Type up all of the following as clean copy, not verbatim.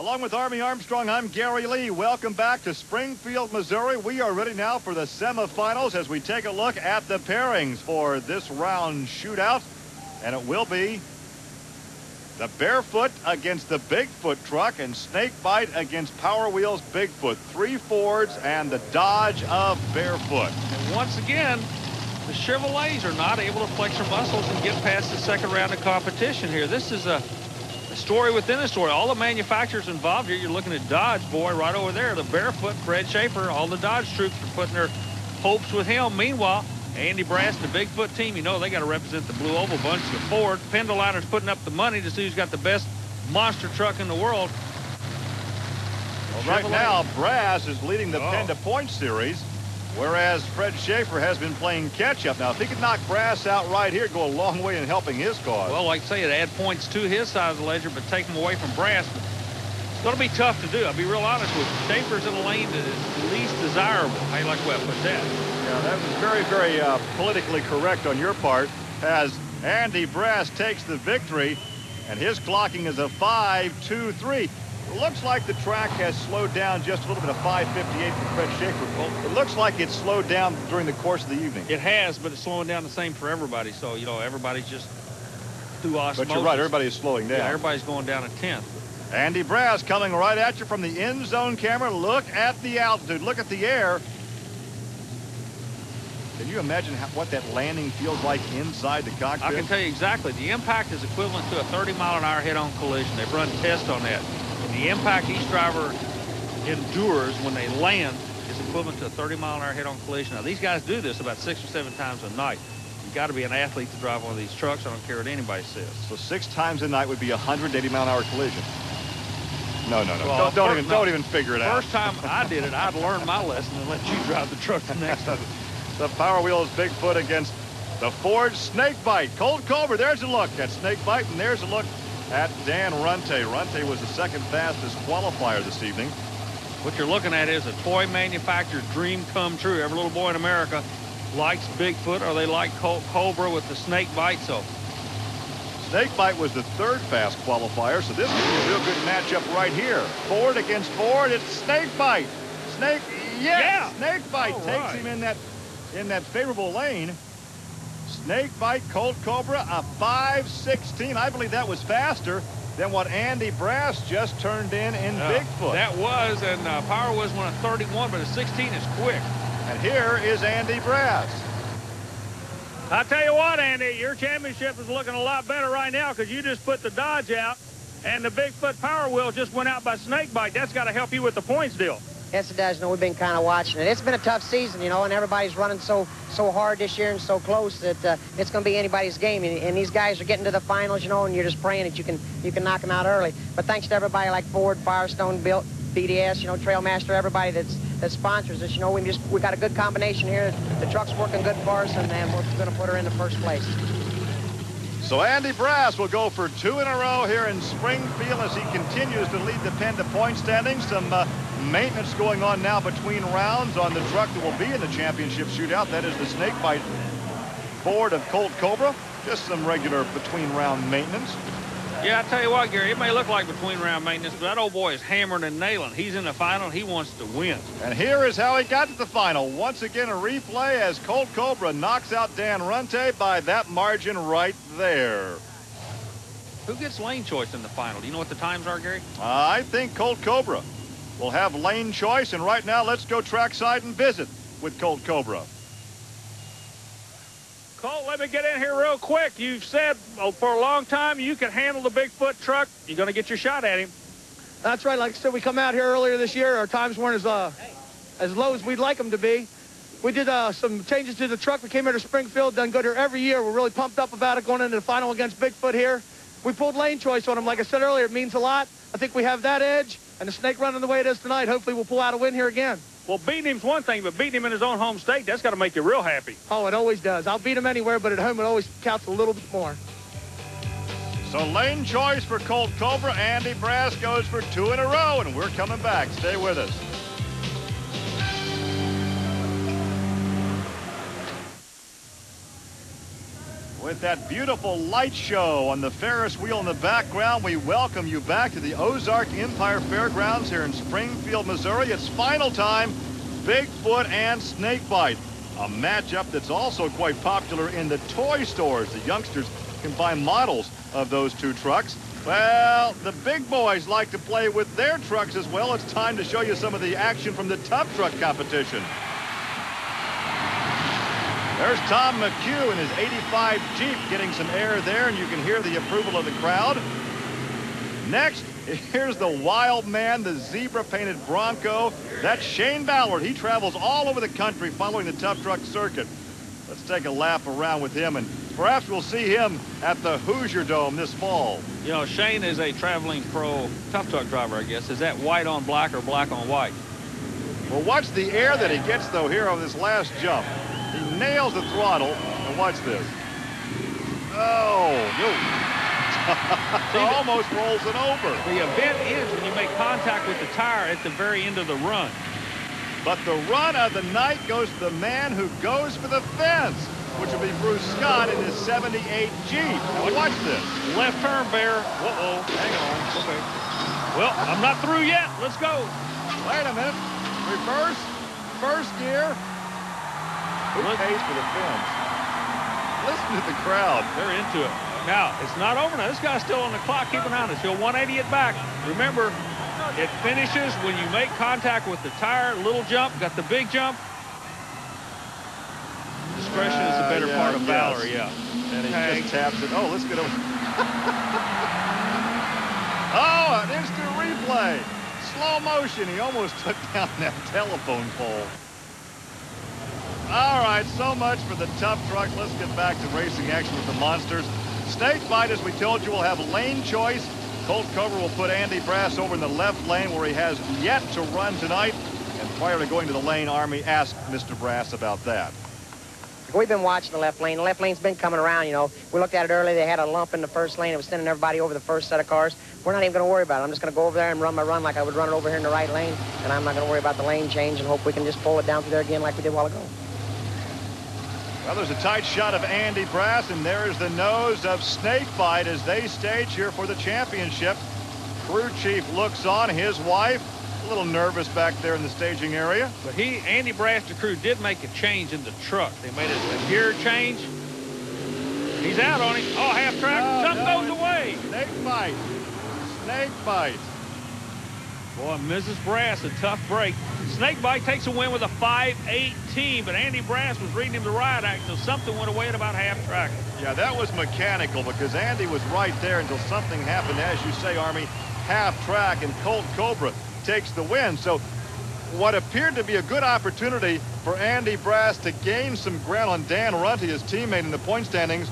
Along with Army Armstrong, I'm Gary Lee. Welcome back to Springfield, Missouri. We are ready now for the semifinals as we take a look at the pairings for this round shootout. And it will be the Barefoot against the Bigfoot truck and Snakebite against Power Wheels Bigfoot. 3 Fords and the Dodge of Barefoot. And once again, the Chevrolets are not able to flex their muscles and get past the second round of competition here. This is a story within a story. All the manufacturers involved here, you're looking at Dodge, boy, right over there. The Barefoot, Fred Schaefer, all the Dodge troops are putting their hopes with him. Meanwhile, Andy Brass, the Bigfoot team, you know they got to represent the Blue Oval bunch. The Ford, Pendaliner's putting up the money to see who's got the best monster truck in the world. Well, right now, Brass is leading the Penda Points Series, whereas Fred Schaefer has been playing catch-up. Now, if he could knock Brass out right here, go a long way in helping his cause. Well, like I say, it add points to his side of the ledger, but take them away from Brass. It's going to be tough to do. I'll be real honest with you. Schaefer's in a lane that is least desirable. How you like the way I put that? Yeah, that was very, very politically correct on your part, as Andy Brass takes the victory, and his clocking is a 5.23. Looks like the track has slowed down just a little bit, of 5.58 for Fred Schaefer. Well, it looks like it's slowed down during the course of the evening. It has, but it's slowing down the same for everybody. So, you know, everybody's just through osmosis. But you're right, everybody's slowing down. Yeah, everybody's going down a tenth. Andy Brass coming right at you from the end zone camera. Look at the altitude. Look at the air. Can you imagine what that landing feels like inside the cockpit? I can tell you exactly. The impact is equivalent to a 30-mile-an-hour head-on collision. They've run tests on that. And the impact each driver endures when they land is equivalent to a 30-mile-an-hour head-on collision. Now, these guys do this about 6 or 7 times a night. You've got to be an athlete to drive one of these trucks. I don't care what anybody says. So 6 times a night would be a 180-mile-an-hour collision. No. Well, don't even figure it out. First time I did it, I'd learn my lesson and let you drive the truck the next time. The Power Wheels Bigfoot against the Ford Snakebite. Colt Cobra, there's a look at Snakebite, and there's a look at Dan Runte. Runte was the second fastest qualifier this evening. What you're looking at is a toy manufacturer's dream come true. Every little boy in America likes Bigfoot, or they like Colt Cobra with the Snakebite. So Snakebite was the third fast qualifier, so this could be a real good matchup right here. Ford against Ford. It's Snakebite. Snakebite takes him in that favorable lane. Snakebite, Colt Cobra, a 5.16. I believe that was faster than what Andy Brass just turned in Bigfoot. That was, and Power was one of 31, but a 16 is quick. And here is Andy Brass. I tell you what, Andy, your championship is looking a lot better right now because you just put the Dodge out, and the Bigfoot Power Wheel just went out by Snakebite. That's got to help you with the points deal. Yes, it does. You know, we've been kind of watching it. It's been a tough season, you know, and everybody's running so hard this year and so close that it's going to be anybody's game. And these guys are getting to the finals, you know, and you're just praying that you can knock them out early. But thanks to everybody like Ford, Firestone, Built, BDS, you know, Trailmaster, everybody that sponsors us. You know, we got a good combination here. The truck's working good for us, and we're going to put her in the first place. So Andy Brass will go for 2 in a row here in Springfield as he continues to lead the Penda point standings. Some maintenance going on now between rounds on the truck that will be in the championship shootout. That is the Snakebite Ford of Colt Cobra. Just some regular between round maintenance. Yeah, I tell you what, Gary, it may look like between round maintenance, but that old boy is hammering and nailing. He's in the final. He wants to win. And here is how he got to the final. Once again, a replay as Colt Cobra knocks out Dan Runte by that margin right there. Who gets lane choice in the final? Do you know what the times are, Gary? I think Colt Cobra will have lane choice. And right now, let's go trackside and visit with Colt Cobra. Colt, let me get in here real quick. You've said for a long time you can handle the Bigfoot truck. You're going to get your shot at him. That's right. Like I said, we come out here earlier this year. Our times weren't as low as we'd like them to be. We did some changes to the truck. We came here to Springfield, done good here every year. We're really pumped up about it going into the final against Bigfoot here. We pulled lane choice on him. Like I said earlier, it means a lot. I think we have that edge, and the snake running the way it is tonight, hopefully we'll pull out a win here again. Well, beating him's one thing, but beating him in his own home state, that's got to make you real happy. Oh, it always does. I'll beat him anywhere, but at home it always counts a little bit more. So lane choice for Colt Cobra. Andy Brass goes for 2 in a row, and we're coming back. Stay with us. with that beautiful light show on the Ferris wheel in the background. We welcome you back to the Ozark Empire Fairgrounds here in Springfield, Missouri. It's final time, Bigfoot and Snakebite. A matchup that's also quite popular in the toy stores. The youngsters can buy models of those two trucks. Well, the big boys like to play with their trucks as well. It's time to show you some of the action from the tough truck competition. There's Tom McHugh in his 85 Jeep getting some air there, and you can hear the approval of the crowd. Next, here's the wild man, the zebra-painted Bronco. That's Shane Ballard. He travels all over the country following the tough truck circuit. Let's take a lap around with him, and perhaps we'll see him at the Hoosier Dome this fall. You know, Shane is a traveling pro tough truck driver, I guess. Is that white on black or black on white? Well, watch the air that he gets, though, here on this last jump. He nails the throttle, and watch this. Oh, almost rolls it over. The event is when you make contact with the tire at the very end of the run. But the run of the night goes to the man who goes for the fence, which will be Bruce Scott in his 78 Jeep. Now watch this. Left turn, Bear. Uh-oh. Hang on. Okay. Well, I'm not through yet. Let's go. Wait a minute. Reverse. First gear. Who pays for the fence? Listen to the crowd. They're into it. Now, it's not over now. This guy's still on the clock, keeping on it. He'll 180 it back. Remember, it finishes when you make contact with the tire. Little jump, got the big jump. Discretion is the better part of valor, yeah. And he just taps it. Oh, let's get over. Oh, an instant replay. Slow motion. He almost took down that telephone pole. All right, so much for the tough truck. Let's get back to racing action with the monsters. Snakebite, as we told you, will have lane choice. Colt Cobra will put Andy Brass over in the left lane where he has yet to run tonight. And prior to going to the lane, Army asked Mr. Brass about that. We've been watching the left lane. The left lane's been coming around, you know. We looked at it earlier. They had a lump in the first lane. It was sending everybody over the first set of cars. We're not even going to worry about it. I'm just going to go over there and run my run like I would run it over here in the right lane. And I'm not going to worry about the lane change and hope we can just pull it down through there again like we did a while ago. Well, there's a tight shot of Andy Brass, and there is the nose of Snakebite as they stage here for the championship. Crew chief looks on. His wife, a little nervous back there in the staging area. But Andy Brass, the crew, did make a change in the truck. They made a gear change. He's out on him. Oh, half track. Something goes away. Snakebite. Snakebite. Boy, Mrs. Brass, a tough break. Snakebite takes a win with a 5.18, but Andy Brass was reading him the riot act, so something went away at about half track. Yeah, that was mechanical because Andy was right there until something happened, as you say, Army, half track, and Colt Cobra takes the win. So what appeared to be a good opportunity for Andy Brass to gain some ground on Dan Runty, his teammate in the point standings,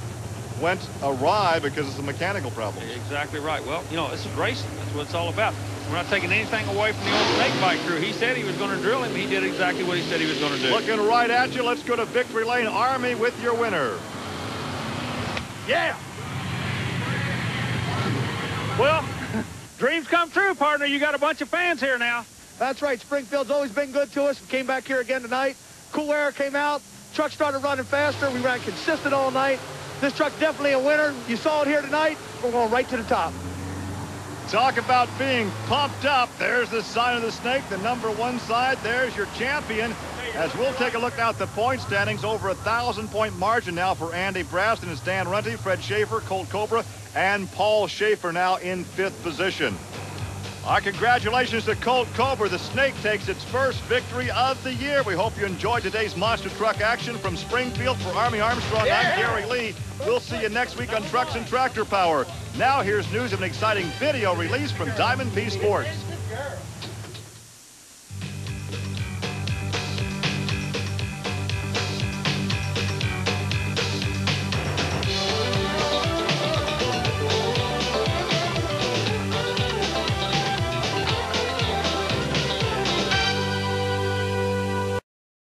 went awry because of the mechanical problem. Exactly right. Well, you know, this is racing. That's what it's all about. We're not taking anything away from the old Snakebite crew. He said he was going to drill him. He did exactly what he said he was going to do. Looking right at you. Let's go to Victory Lane. Army with your winner. Yeah. Well, dreams come true, partner. You got a bunch of fans here now. That's right. Springfield's always been good to us. We came back here again tonight. Cool air came out. Truck started running faster. We ran consistent all night. This truck's definitely a winner. You saw it here tonight. We're going right to the top. Talk about being pumped up. There's the sign of the snake, the #1 side. There's your champion. As we'll take a look at the point standings, over a 1,000-point margin now for Andy Brass, and it's Dan Runty, Fred Schaefer, Colt Cobra, and Paul Schaefer now in 5th position. Our congratulations to Colt Cobra. The snake takes its first victory of the year. We hope you enjoyed today's monster truck action from Springfield. For Army Armstrong, I'm Gary Lee. We'll see you next week on Trucks and Tractor Power. Now here's news of an exciting video release from Diamond P Sports.